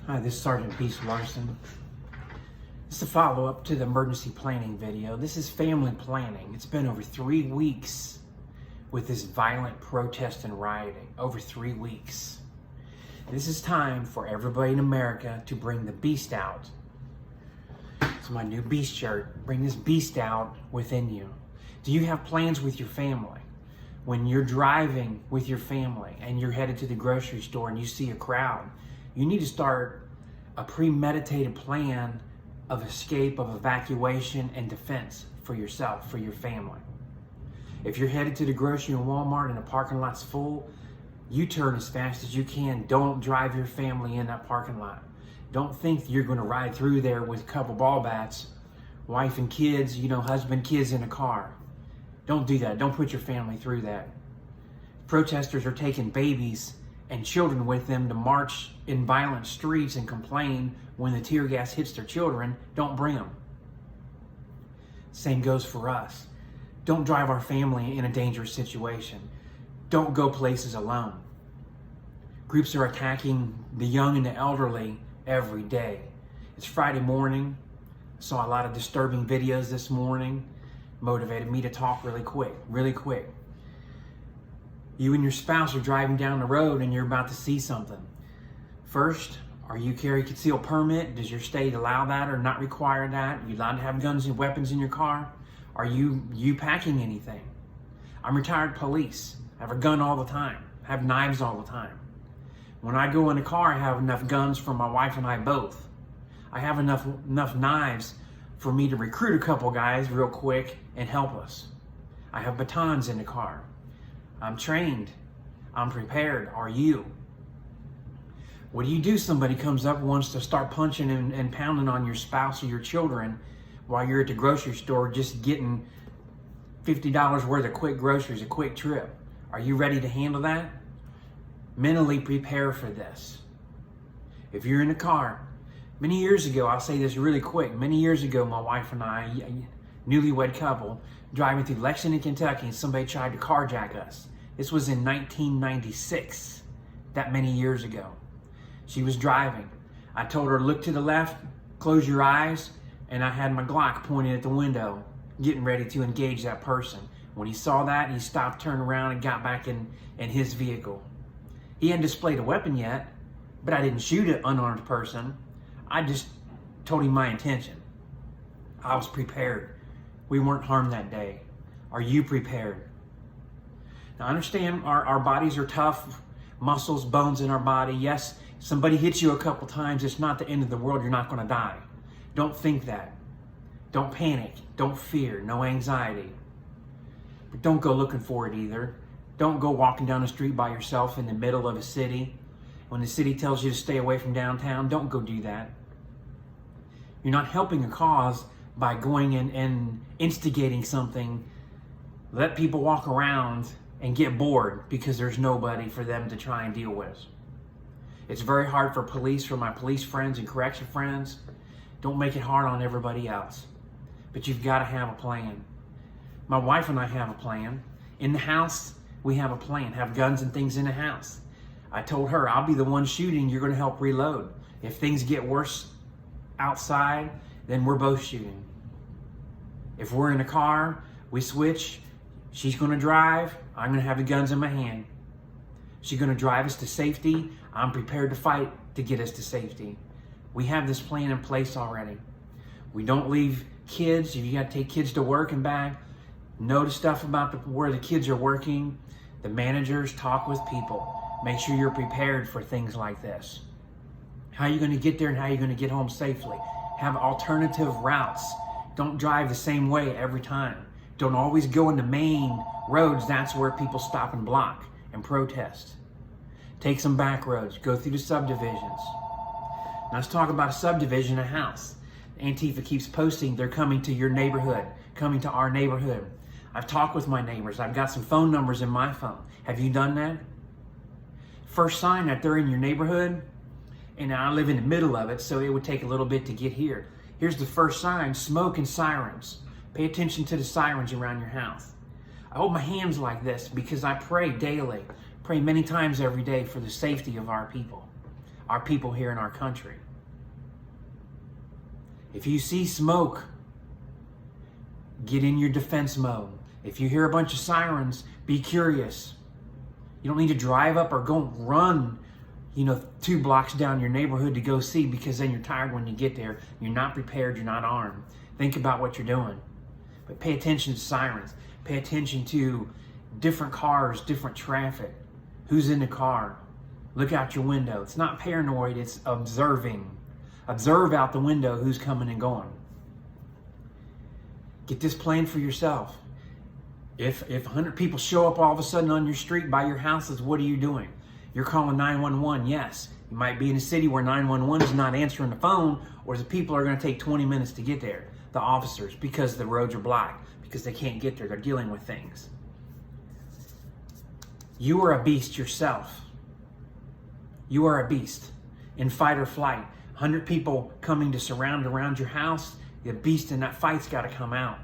Hi, this is Sergeant Beast Larson. This is a follow-up to the emergency planning video. This is family planning. It's been over 3 weeks with this violent protest and rioting. Over 3 weeks. This is time for everybody in America to bring the beast out. It's my new beast shirt. Bring this beast out within you. Do you have plans with your family? When you're driving with your family and you're headed to the grocery store and you see a crowd, you need to start a premeditated plan of escape, of evacuation, and defense for yourself, for your family. If you're headed to the grocery in Walmart and the parking lot's full, you turn as fast as you can. Don't drive your family in that parking lot. Don't think you're going to ride through there with a couple ball bats, wife and kids, husband, kids in a car. Don't do that. Don't put your family through that. Protesters are taking babies and children with them to march in violent streets and complain when the tear gas hits their children. Don't bring them. Same goes for us. Don't drive our family in a dangerous situation. Don't go places alone. Groups are attacking the young and the elderly every day. It's Friday morning. Saw a lot of disturbing videos this morning. Motivated me to talk really quick. You and your spouse are driving down the road and you're about to see something. First, are you carry concealed permit? Does your state allow that or not require that? Are you allowed to have guns and weapons in your car? Are you packing anything? I'm retired police. I have a gun all the time. I have knives all the time. When I go in the car, I have enough guns for my wife and I both. I have enough knives for me to recruit a couple guys real quick and help us. I have batons in the car. I'm trained. I'm prepared. Are you? What do you do? Somebody comes up and wants to start punching and pounding on your spouse or your children while you're at the grocery store just getting $50 worth of quick groceries, a quick trip. Are you ready to handle that? Mentally prepare for this. If you're in the car, many years ago, I'll say this really quick. Many years ago, my wife and I, newlywed couple, driving through Lexington, Kentucky, and somebody tried to carjack us. This was in 1996, that many years ago. She was driving. I told her, look to the left, close your eyes, and I had my Glock pointed at the window, getting ready to engage that person. When he saw that, he stopped, turned around, and got back in his vehicle. He hadn't displayed a weapon yet, but I didn't shoot an unarmed person. I just told him my intention. I was prepared. We weren't harmed that day. Are you prepared? Now understand our bodies are tough, muscles, bones in our body. Yes, somebody hits you a couple times, it's not the end of the world, you're not going to die. Don't think that. Don't panic. Don't fear. No anxiety. But don't go looking for it either. Don't go walking down the street by yourself in the middle of a city. When the city tells you to stay away from downtown, don't go do that. You're not helping a cause by going in and instigating something. Let people walk around and get bored because there's nobody for them to try and deal with. It's very hard for police, for my police friends and correction friends. Don't make it hard on everybody else. But you've got to have a plan. My wife and I have a plan. In the house, we have a plan. Have guns and things in the house. I told her, I'll be the one shooting, you're going to help reload. If things get worse outside, then we're both shooting. If we're in a car, we switch. She's going to drive, I'm going to have the guns in my hand. She's going to drive us to safety. I'm prepared to fight to get us to safety. We have this plan in place already. We don't leave kids. If you got to take kids to work and back, know the stuff about where the kids are working. The managers, talk with people. Make sure you're prepared for things like this. How are you going to get there and how are you going to get home safely? Have alternative routes. Don't drive the same way every time. Don't always go into main roads. That's where people stop and block and protest. Take some back roads. Go through the subdivisions. Now let's talk about a subdivision, a house. Antifa keeps posting they're coming to your neighborhood, coming to our neighborhood. I've talked with my neighbors. I've got some phone numbers in my phone. Have you done that? First sign that they're in your neighborhood, and I live in the middle of it, so it would take a little bit to get here. Here's the first sign, smoke and sirens. Pay attention to the sirens around your house. I hold my hands like this because I pray daily, pray many times every day for the safety of our people. our people here in our country. If you see smoke, get in your defense mode. If you hear a bunch of sirens, be curious. You don't need to drive up or go run, 2 blocks down your neighborhood to go see, because then you're tired when you get there. You're not prepared, you're not armed. Think about what you're doing. But pay attention to sirens. Pay attention to different cars, different traffic. Who's in the car? Look out your window. It's not paranoid, it's observing. Observe out the window who's coming and going. Get this planned for yourself. If 100 people show up all of a sudden on your street by your houses, what are you doing? You're calling 911, yes. You might be in a city where 911 is not answering the phone, or the people are going to take 20 minutes to get there, the officers, because the roads are blocked, because they can't get there. They're dealing with things. You are a beast yourself. You are a beast in fight or flight. 100 people coming to surround around your house, the beast in that fight's got to come out.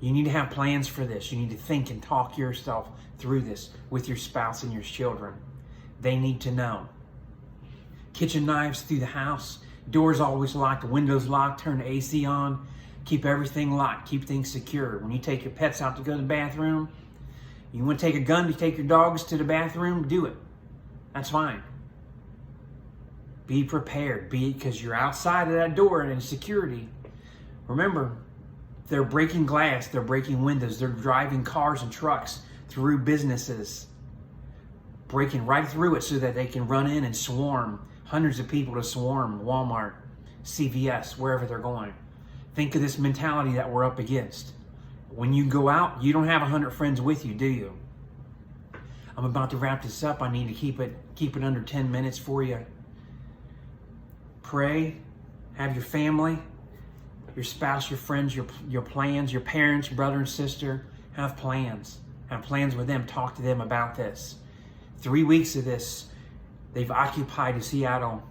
You need to have plans for this. You need to think and talk yourself through this with your spouse and your children. They need to know. Kitchen knives through the house. Doors always locked, windows locked, turn the AC on. Keep everything locked, keep things secure. When you take your pets out to go to the bathroom, you want to take a gun to take your dogs to the bathroom, do it. That's fine. Be prepared, because you're outside of that door and in security. Remember, they're breaking glass, they're breaking windows, they're driving cars and trucks through businesses, breaking right through it so that they can run in and swarm, hundreds of people to swarm Walmart, CVS, wherever they're going. Think of this mentality that we're up against. When you go out, you don't have 100 friends with you, do you? I'm about to wrap this up. I need to keep it under 10 minutes for you. Pray, have your family, your spouse, your friends, your plans, your parents, brother and sister, have plans. Have plans with them. Talk to them about this. 3 weeks of this, they've occupied Seattle.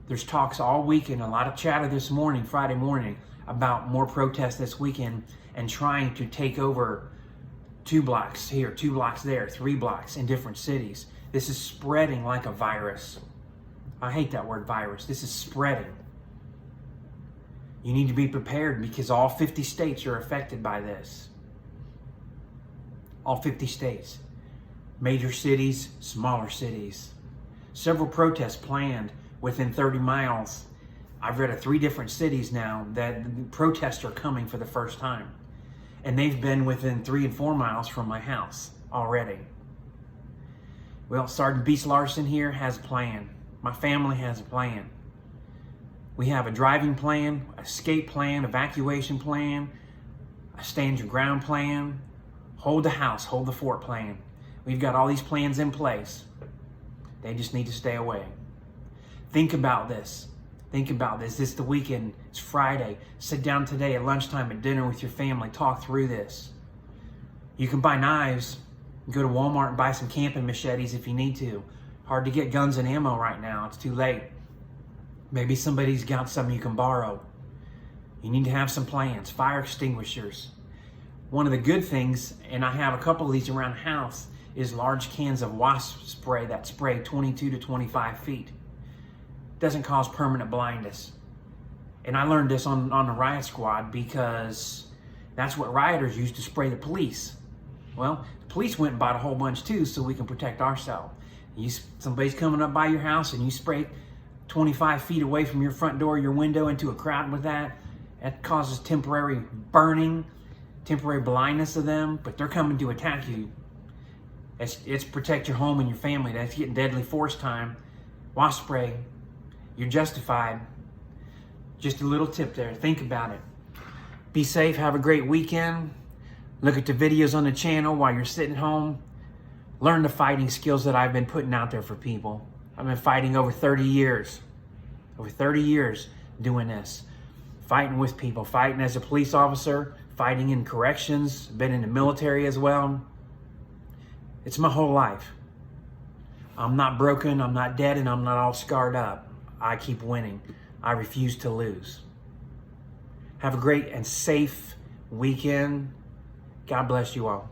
There's talks all weekend, a lot of chatter this morning, Friday morning, about more protests this weekend and trying to take over 2 blocks here, 2 blocks there, 3 blocks in different cities. This is spreading like a virus. I hate that word virus. This is spreading. You need to be prepared because all 50 states are affected by this. All 50 states. Major cities, smaller cities. Several protests planned within 30 miles. I've read of 3 different cities now that protests are coming for the first time. And they've been within 3 and 4 miles from my house already. Well, Sergeant Beast Larson here has a plan. My family has a plan. We have a driving plan, escape plan, evacuation plan, a stand your ground plan, hold the house, hold the fort plan. We've got all these plans in place. They just need to stay away. Think about this. Think about this. This is the weekend. It's Friday. Sit down today at lunchtime at dinner with your family. Talk through this. You can buy knives. Go to Walmart and buy some camping machetes if you need to. Hard to get guns and ammo right now. It's too late. Maybe somebody's got some you can borrow. You need to have some plans. Fire extinguishers. One of the good things, and I have a couple of these around the house, is large cans of wasp spray that spray 22 to 25 feet. Doesn't cause permanent blindness. And I learned this on the riot squad because that's what rioters used to spray the police. Well, the police went and bought a whole bunch too so we can protect ourselves. Somebody's coming up by your house and you spray 25 feet away from your front door, your window, into a crowd with that. That causes temporary burning, temporary blindness of them, but they're coming to attack you. It's protect your home and your family. That's getting deadly force time. Wasp spray. You're justified. Just a little tip there. Think about it. Be safe. Have a great weekend. Look at the videos on the channel while you're sitting home. Learn the fighting skills that I've been putting out there for people. I've been fighting over 30 years. Over 30 years doing this. Fighting with people. Fighting as a police officer. Fighting in corrections. Been in the military as well. It's my whole life. I'm not broken. I'm not dead. And I'm not all scarred up. I keep winning. I refuse to lose. Have a great and safe weekend. God bless you all.